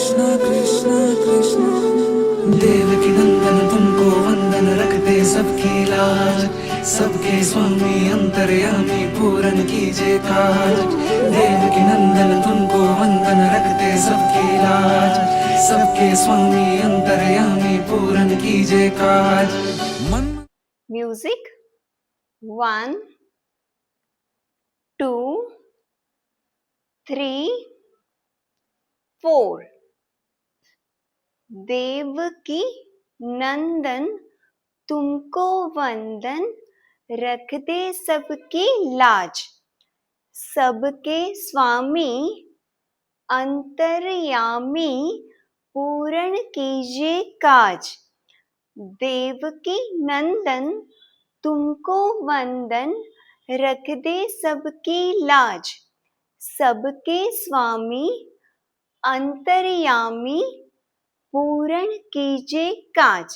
कृष्ण कृष्ण देवकी नंदन तुमको वंदन रखते सबकी लाज, सबके स्वामी अंतर्यामी पूरन कीजिए काज। देवकी नंदन तुमको वंदन रखते सबकी लाज, सबके स्वामी अंतर्यामी पूरन कीजिए काज। मन म्यूजिक 1 2 3 4। देवकी नंदन तुमको वंदन रख दे सबकी लाज, सबके स्वामी अंतर्यामी पूर्ण कीजिए काज। देवकी नंदन तुमको वंदन रख दे सबकी लाज, सबके स्वामी अंतर्यामी पूर्ण कीजिए काज।